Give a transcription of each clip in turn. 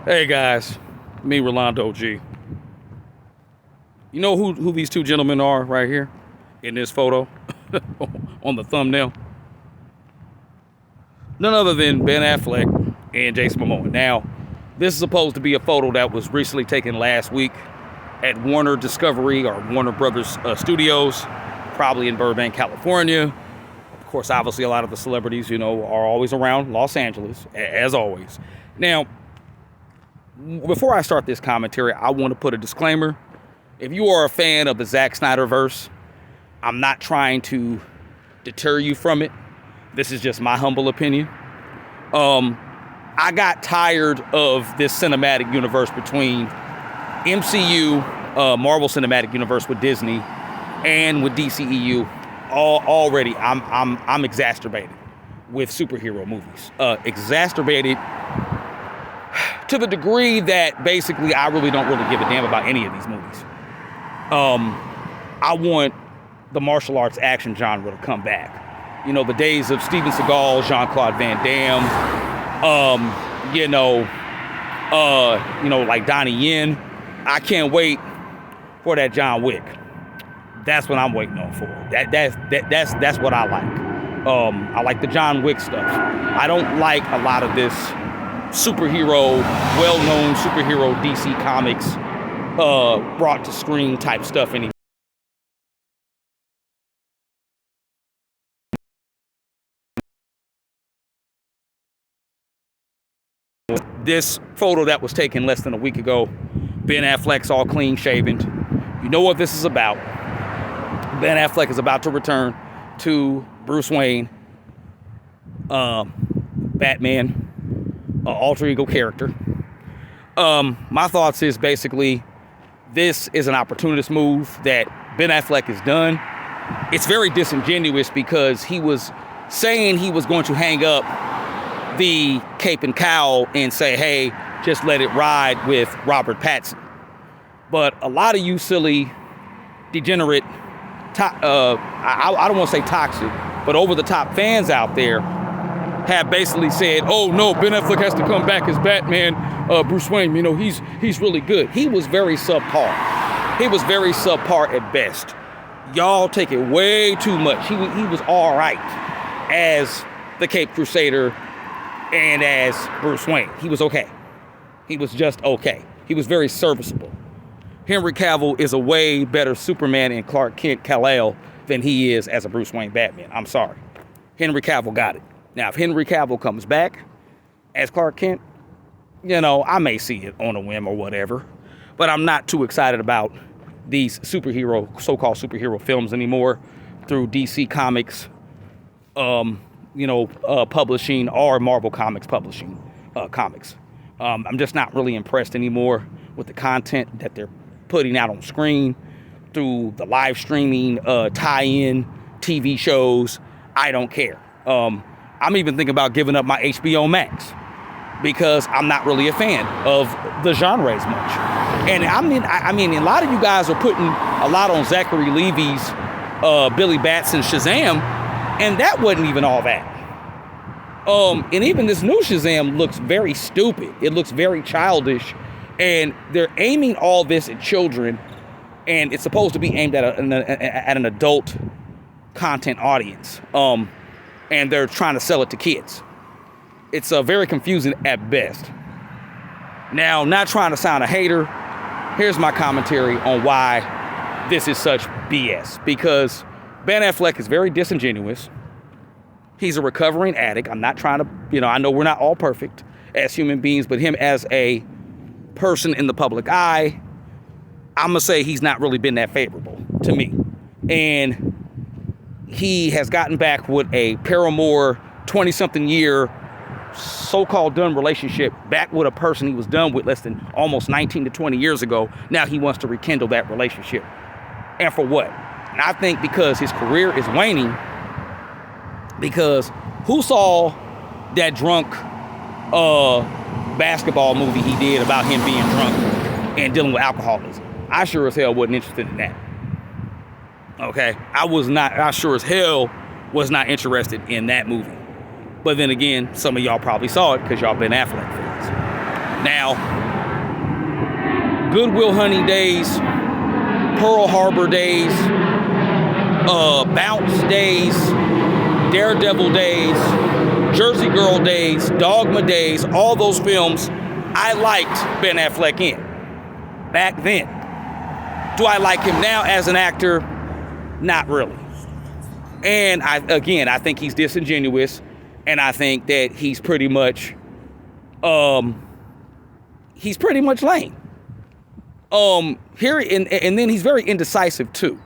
Hey guys, me Rolando G. You know who these two gentlemen are right here in this photo on the thumbnail? None other than Ben Affleck and Jason Momoa. Now, this is supposed to be a photo that was recently taken last week at Warner Discovery or Warner Brothers Studios, probably in Burbank, California. Of course, obviously a lot of the celebrities, are always around Los Angeles, as always. Now, before I start this commentary, I want to put a disclaimer. If you are a fan of the Zack SnyderVerse, I'm not trying to deter you from it. This is just my humble opinion. I got tired of this cinematic universe between MCU, Marvel Cinematic Universe with Disney, and with DCEU. Already, I'm exacerbated with superhero movies. Exacerbated to the degree that basically I really don't give a damn about any of these movies. I want the martial arts action genre to come back. The days of Steven Seagal, Jean-Claude Van Damme, like Donnie Yen. I can't wait for that John Wick. That's what I'm waiting on for. That's what I like. I like the John Wick stuff. I don't like a lot of this superhero, well-known superhero DC Comics brought to screen type stuff anymore. This photo that was taken less than a week ago, Ben Affleck's all clean shaven. You know what this is about. Ben Affleck is about to return to Bruce Wayne, Batman, alter ego character. My thoughts is basically this is an opportunist move that Ben Affleck has done. It's very disingenuous because he was saying he was going to hang up the cape and cowl and say, hey, just let it ride with Robert Pattinson. But a lot of you silly, degenerate, I don't want to say toxic, but over-the-top fans out there have basically said, oh no, Ben Affleck has to come back as Batman, Bruce Wayne, he's really good. He was very subpar. He was very subpar at best. Y'all take it way too much. He was all right as the Caped Crusader and as Bruce Wayne. He was okay. He was just okay. He was very serviceable. Henry Cavill is a way better Superman and Clark Kent Kal-El than he is as a Bruce Wayne Batman. I'm sorry. Henry Cavill got it. Now, if Henry Cavill comes back as Clark Kent, I may see it on a whim or whatever, but I'm not too excited about these so-called superhero films anymore through DC Comics, publishing or Marvel Comics publishing comics. I'm just not really impressed anymore with the content that they're putting out on screen through the live streaming, tie-in TV shows. I don't care. I'm even thinking about giving up my HBO Max because I'm not really a fan of the genre as much. And I mean, a lot of you guys are putting a lot on Zachary Levi's Billy Batson's Shazam, and that wasn't even all that. And even this new Shazam looks very stupid. It looks very childish, and they're aiming all this at children, and it's supposed to be aimed at an adult content audience. And they're trying to sell it to kids. It's very confusing at best. Now, not trying to sound a hater, here's my commentary on why this is such BS. Because Ben Affleck is very disingenuous. He's a recovering addict. I'm not trying to, I know we're not all perfect as human beings, but him as a person in the public eye, I'm going to say he's not really been that favorable to me. And he has gotten back with a paramour 20-something year so-called done relationship back with a person he was done with less than almost 19 to 20 years ago. Now he wants to rekindle that relationship. And for what? And I think because his career is waning, because who saw that drunk basketball movie he did about him being drunk and dealing with alcoholism? I sure as hell wasn't interested in that. Okay, I sure as hell was not interested in that movie. But then again, some of y'all probably saw it because y'all Ben Affleck fans. Now, Good Will Hunting days, Pearl Harbor days, Bounce days, Daredevil days, Jersey Girl days, Dogma days, all those films I liked Ben Affleck in back then. Do I like him now as an actor? Not really. And I think he's disingenuous, and I think that he's pretty much lame. Here and then he's very indecisive too,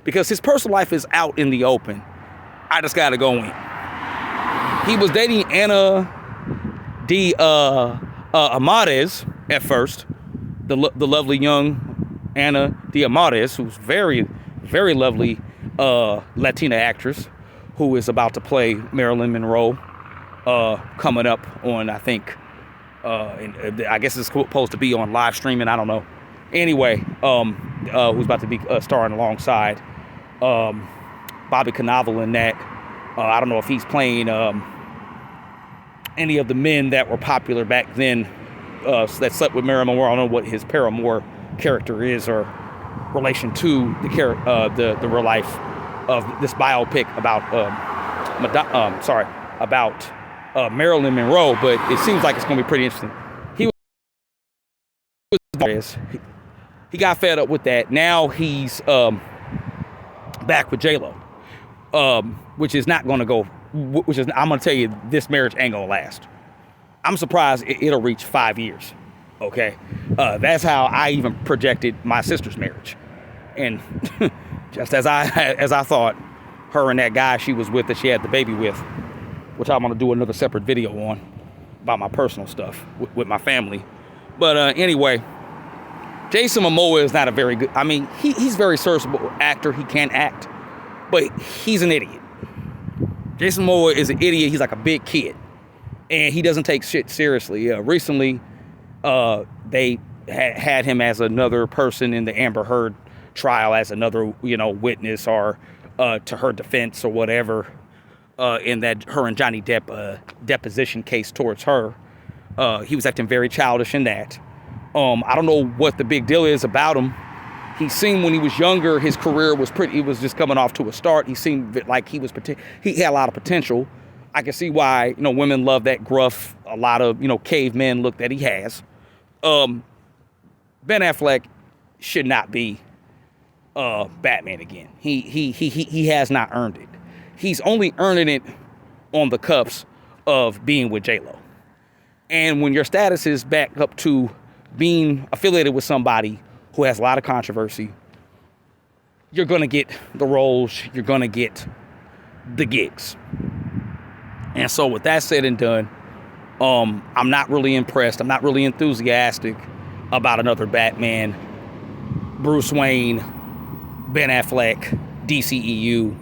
because his personal life is out in the open. I just gotta go in. He was dating Ana de Armas at first, the lovely young Ana de Armas, who's very, very lovely Latina actress, who is about to play Marilyn Monroe coming up on, I think, I guess it's supposed to be on live streaming. I don't know. Anyway, who's about to be starring alongside Bobby Cannavale in that. I don't know if he's playing any of the men that were popular back then that slept with Marilyn Monroe. I don't know what his paramour character is or relation to the real life of this biopic about Marilyn Monroe, but it seems like it's going to be pretty interesting. He got fed up with that. Now he's back with J-Lo, which is not going to go. I'm going to tell you, this marriage ain't going to last. I'm surprised it'll reach 5 years. Okay, that's how I even projected my sister's marriage, and just as I thought, her and that guy she was with, that she had the baby with, which I'm going to do another separate video on about my personal stuff with my family. But anyway, Jason Momoa is not a very good, he's a very serviceable actor. He can act, but he's an idiot. Jason Momoa is an idiot. He's like a big kid, and he doesn't take shit seriously. Recently, they had him as another person in the Amber Heard trial, as another, witness or to her defense or whatever, in that her and Johnny Depp deposition case towards her. He was acting very childish in that. I don't know what the big deal is about him. He seemed, when he was younger, his career was he was just coming off to a start. He seemed like he had a lot of potential. I can see why, women love that gruff, a lot of, caveman look that he has. Ben Affleck should not be Batman again. He has not earned it. He's only earning it on the cuffs of being with J-Lo. And when your status is back up to being affiliated with somebody who has a lot of controversy, you're going to get the roles, you're going to get the gigs. And so with that said and done, I'm not really impressed. I'm not really enthusiastic about another Batman, Bruce Wayne, Ben Affleck, DCEU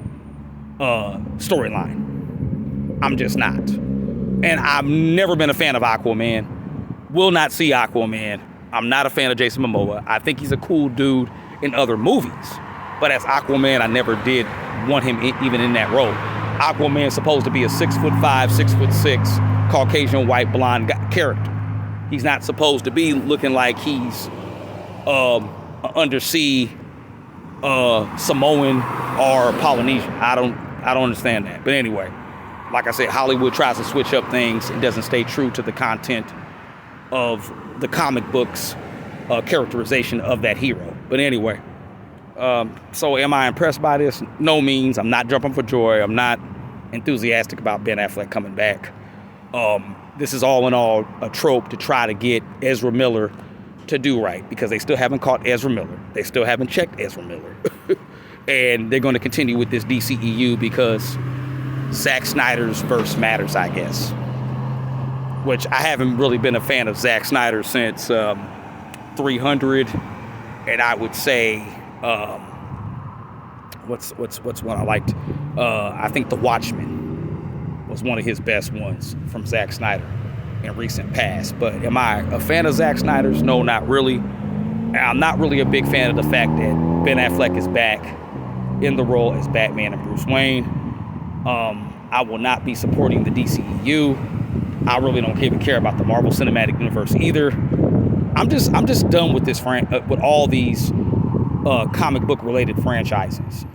storyline. I'm just not. And I've never been a fan of Aquaman. Will not see Aquaman. I'm not a fan of Jason Momoa. I think he's a cool dude in other movies. But as Aquaman, I never did want him even in that role. Aquaman's supposed to be a 6'5", 6'6", Caucasian, white, blonde character. He's not supposed to be looking like he's an undersea Samoan or Polynesian. I don't understand that. But anyway, like I said, Hollywood tries to switch up things and doesn't stay true to the content of the comic books characterization of that hero. But anyway, so am I impressed by this? No means. I'm not jumping for joy. I'm not enthusiastic about Ben Affleck coming back. This is all in all a trope to try to get Ezra Miller to do right, because they still haven't caught Ezra Miller. They still haven't checked Ezra Miller. And they're going to continue with this DCEU because Zack SnyderVerse matters, I guess. Which I haven't really been a fan of Zack Snyder since 300, and I would say what's one I liked? I think The Watchmen was one of his best ones from Zack Snyder in recent past. But am I a fan of Zack Snyder's? No, not really. And I'm not really a big fan of the fact that Ben Affleck is back in the role as Batman and Bruce Wayne. I will not be supporting the DCEU. I really don't even care about the Marvel Cinematic Universe either. I'm just done with this with all these comic book related franchises.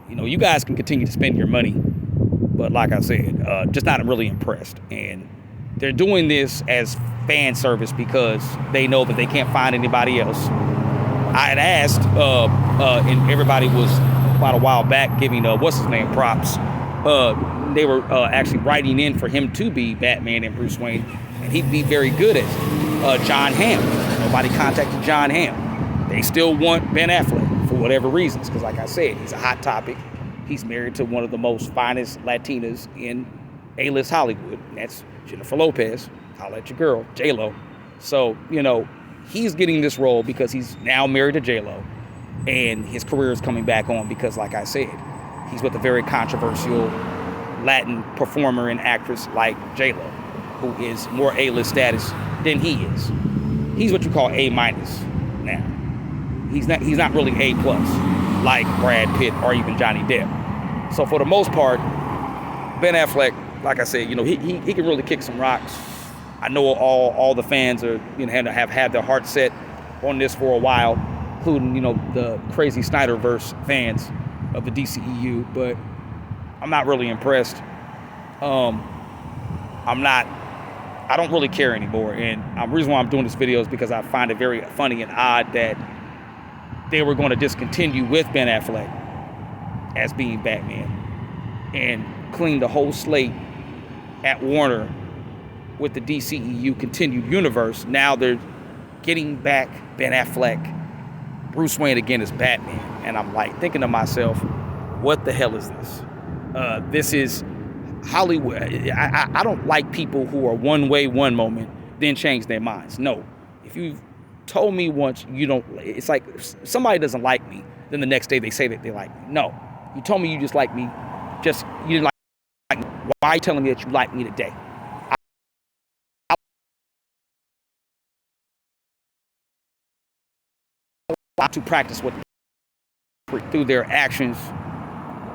You guys can continue to spend your money, but like I said, just not really impressed. And they're doing this as fan service because they know that they can't find anybody else. I had asked, and everybody was about a while back giving what's his name props. They were actually writing in for him to be Batman and Bruce Wayne, and he'd be very good at John Hamm. Nobody contacted John Hamm. They still want Ben Affleck for whatever reasons, because like I said, he's a hot topic. He's married to one of the most finest Latinas in A-list Hollywood, and that's Jennifer Lopez. Holla at your girl, J-Lo. So, he's getting this role because he's now married to J-Lo, and his career is coming back on because, like I said, he's with a very controversial Latin performer and actress like J-Lo, who is more A-list status than he is. He's what you call A- now. He's not really A+ like Brad Pitt or even Johnny Depp. So for the most part, Ben Affleck, like I said, he can really kick some rocks. I know all the fans are have had their heart set on this for a while, including the crazy Snyderverse fans of the DCEU, but I'm not really impressed. I don't really care anymore, and the reason why I'm doing this video is because I find it very funny and odd that they were going to discontinue with Ben Affleck as being Batman and clean the whole slate at Warner with the DCEU continued universe. Now they're getting back Ben Affleck, Bruce Wayne again as Batman, and I'm like thinking to myself, what the hell is this? This is Hollywood. I don't like people who are one way one moment, then change their minds. No. If you've told me once you don't, it's like if somebody doesn't like me, then the next day they say that they like me. No. You told me you just like me, you didn't like me. Why are you telling me that you like me today? I want to practice what through their actions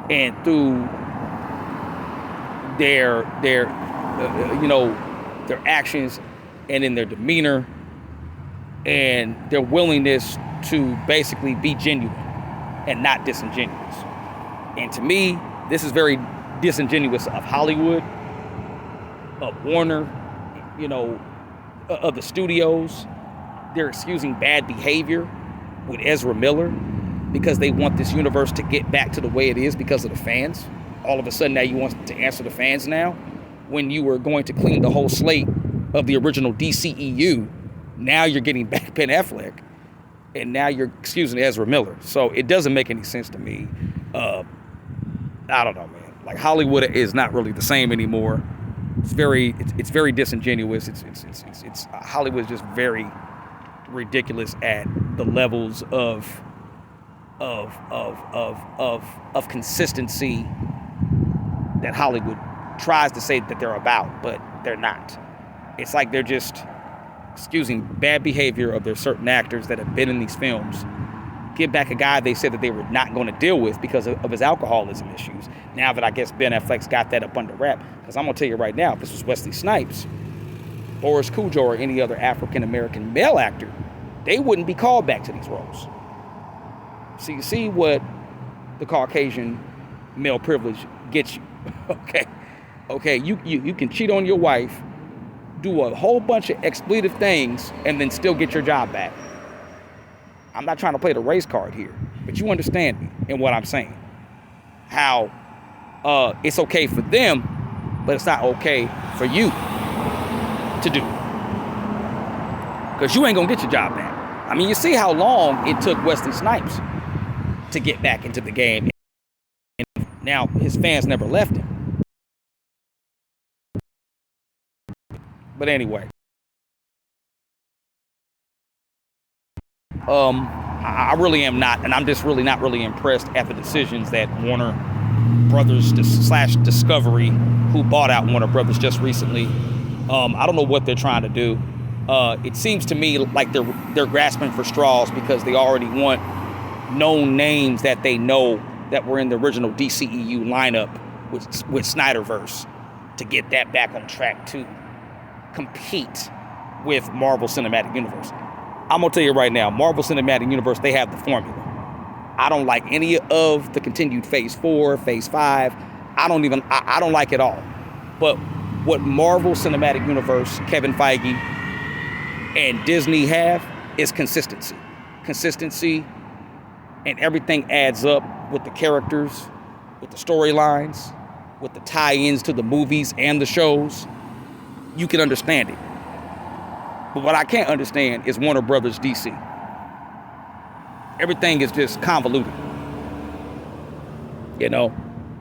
and through their actions and in their demeanor and their willingness to basically be genuine and not disingenuous. And to me, this is very disingenuous of Hollywood, of Warner, of the studios. They're excusing bad behavior with Ezra Miller because they want this universe to get back to the way it is because of the fans. All of a sudden now you want to answer the fans now when you were going to clean the whole slate of the original DCEU. Now you're getting back Ben Affleck and now you're excusing Ezra Miller. So it doesn't make any sense to me. I don't know, man. Like Hollywood is not really the same anymore. It's very disingenuous. It's Hollywood is just very ridiculous at the levels of consistency that Hollywood tries to say that they're about, but they're not. It's like they're just excusing bad behavior of their certain actors that have been in these films. Get back a guy they said that they were not going to deal with because of his alcoholism issues. Now that I guess Ben Affleck's got that up under wrap, because I'm going to tell you right now, if this was Wesley Snipes, Boris Cujo, or any other African-American male actor, they wouldn't be called back to these roles. So you see what the Caucasian male privilege gets you. Okay, you can cheat on your wife, do a whole bunch of expletive things, and then still get your job back. I'm not trying to play the race card here, but you understand me and what I'm saying. How it's okay for them, but it's not okay for you to do. Because you ain't gonna get your job back. I mean, you see how long it took Wesley Snipes to get back into the game. And now his fans never left him. But anyway, I really am not, and I'm just really not really impressed at the decisions that Warner Brothers / Discovery, who bought out Warner Brothers just recently. I don't know what they're trying to do. It seems to me like they're grasping for straws because they already want known names that they know that were in the original DCEU lineup with SnyderVerse to get that back on track too. compete with Marvel Cinematic Universe. I'm gonna tell you right now, Marvel Cinematic Universe, they have the formula. I don't like any of the continued Phase 4, Phase 5. I don't like it all. But what Marvel Cinematic Universe, Kevin Feige, and Disney have is consistency. Consistency, and everything adds up with the characters, with the storylines, with the tie-ins to the movies and the shows. You can understand it. But what I can't understand is Warner Brothers DC. Everything is just convoluted. You know,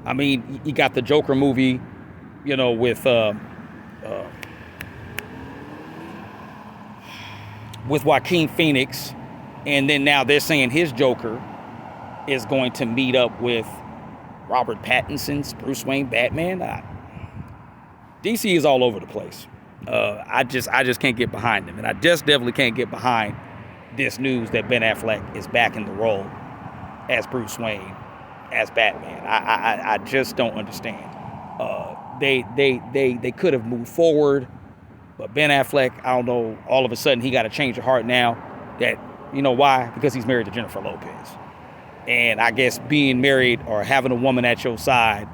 I mean, you got the Joker movie, you know, with Joaquin Phoenix, and then now they're saying his Joker is going to meet up with Robert Pattinson's Bruce Wayne Batman. DC is all over the place. I just can't get behind them, and I just definitely can't get behind this news that Ben Affleck is back in the role as Bruce Wayne, as Batman. I just don't understand. They could have moved forward, but Ben Affleck, I don't know, all of a sudden he got a change of heart now. That, you know why? Because he's married to Jennifer Lopez, and I guess being married or having a woman at your side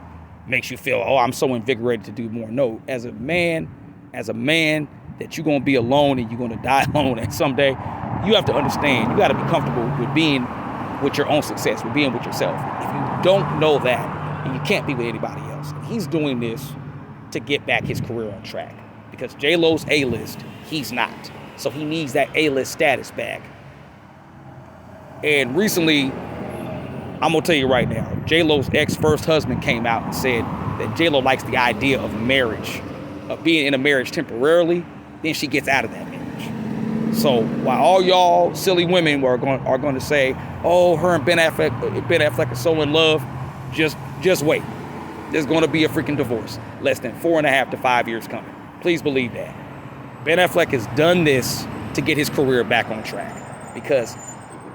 makes you feel, oh, I'm so invigorated to do more. No, as a man that you're going to be alone and you're going to die alone, and someday you have to understand, you got to be comfortable with being with your own success, with being with yourself. If you don't know that, and you can't be with anybody else. And he's doing this to get back his career on track, because J-Lo's A-list, he's not. So he needs that A-list status back. And recently, I'm going to tell you right now, J-Lo's ex-first husband came out and said that J-Lo likes the idea of marriage, of being in a marriage temporarily, then she gets out of that marriage. So while all y'all silly women are going to say, oh, her and Ben Affleck are so in love, just wait. There's going to be a freaking divorce. Less than 4.5 to 5 years coming. Please believe that. Ben Affleck has done this to get his career back on track, because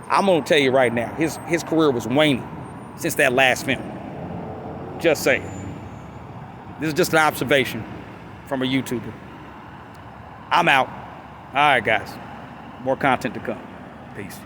I'm going to tell you right now, his career was waning since that last film. Just saying. This is just an observation from a YouTuber. I'm out. All right, guys. More content to come. Peace.